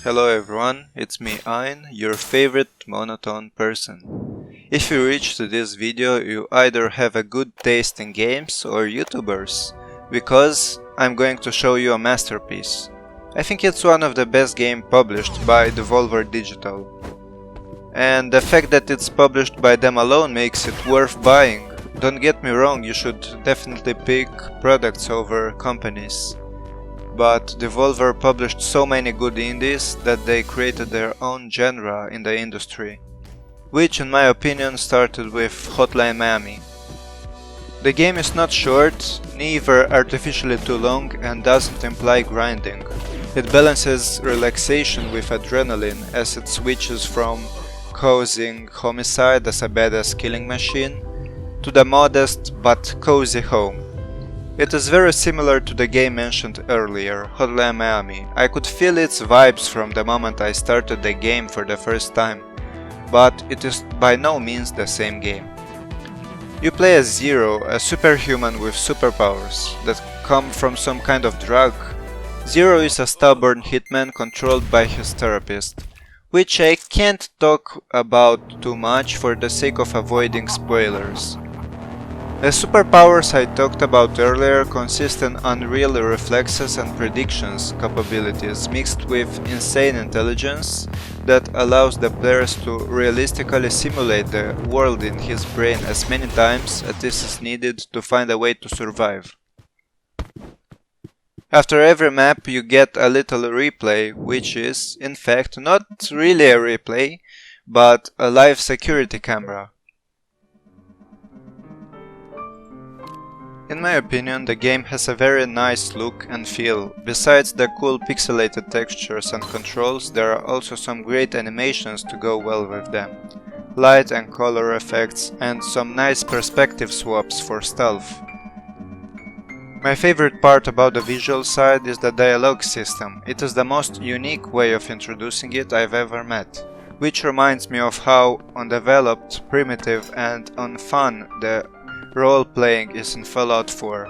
Hello everyone, it's me Ein, your favorite monotone person. If you reach to this video, you either have a good taste in games or YouTubers, because I'm going to show you a masterpiece. I think it's one of the best games published by Devolver Digital. And the fact that it's published by them alone makes it worth buying. Don't get me wrong, you should definitely pick products over companies. But Devolver published so many good indies that they created their own genre in the industry, which in my opinion started with Hotline Miami. The game is not short, neither artificially too long, and doesn't imply grinding. It balances relaxation with adrenaline as it switches from causing homicide as a badass killing machine to the modest but cozy home. It is very similar to the game mentioned earlier, Hotline Miami. I could feel its vibes from the moment I started the game for the first time, but it is by no means the same game. You play as Zero, a superhuman with superpowers that come from some kind of drug. Zero is a stubborn hitman controlled by his therapist, which I can't talk about too much for the sake of avoiding spoilers. The superpowers I talked about earlier consist in unreal reflexes and predictions capabilities mixed with insane intelligence that allows the players to realistically simulate the world in his brain as many times as this is needed to find a way to survive. After every map you get a little replay, which is, in fact, not really a replay, but a live security camera. In my opinion, the game has a very nice look and feel. Besides the cool pixelated textures and controls, there are also some great animations to go well with them. Light and color effects and some nice perspective swaps for stealth. My favorite part about the visual side is the dialogue system. It is the most unique way of introducing it I've ever met, which reminds me of how undeveloped, primitive and unfun the role-playing is in Fallout 4.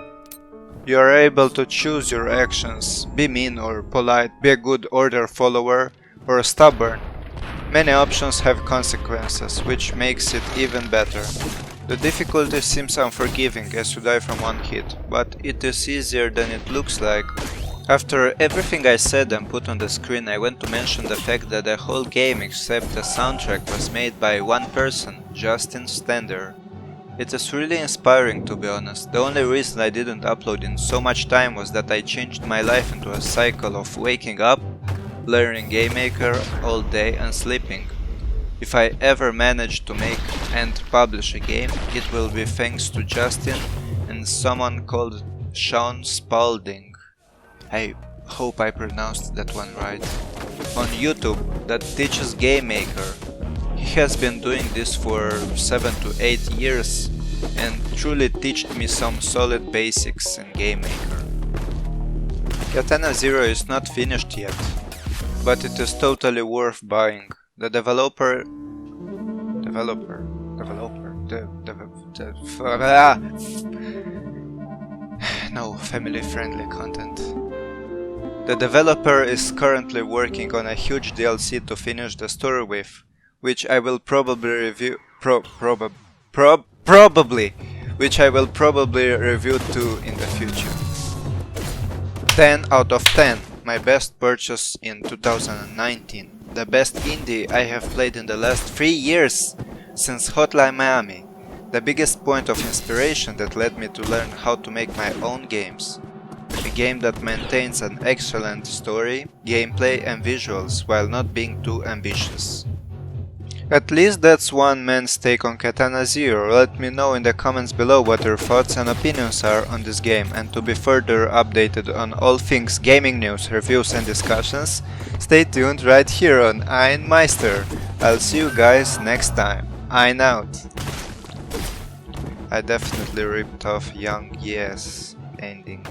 You are able to choose your actions, be mean or polite, be a good order follower or stubborn. Many options have consequences, which makes it even better. The difficulty seems unforgiving as you die from one hit, but it is easier than it looks like. After everything I said and put on the screen, I want to mention the fact that the whole game except the soundtrack was made by one person, Justin Stender. It is really inspiring, to be honest. The only reason I didn't upload in so much time was that I changed my life into a cycle of waking up, learning Game Maker all day and sleeping. If I ever manage to make and publish a game, it will be thanks to Justin and someone called Sean Spalding. I hope I pronounced that one right. On YouTube, that teaches Game Maker. He has been doing this for 7 to 8 years and truly taught me some solid basics in Game Maker. Katana 0 is not finished yet, but it is totally worth buying. The no family-friendly content. The developer is currently working on a huge DLC to finish the story with, which I will probably review too in the future. 10 out of 10, my best purchase in 2019. The best indie I have played in the last 3 years, since Hotline Miami. The biggest point of inspiration that led me to learn how to make my own games. A game that maintains an excellent story, gameplay and visuals while not being too ambitious. At least that's one man's take on Katana 0. Let me know in the comments below what your thoughts and opinions are on this game, and to be further updated on all things gaming news, reviews and discussions, stay tuned right here on Ein Meister. I'll see you guys next time. Ein out. I definitely ripped off Young Yes ending.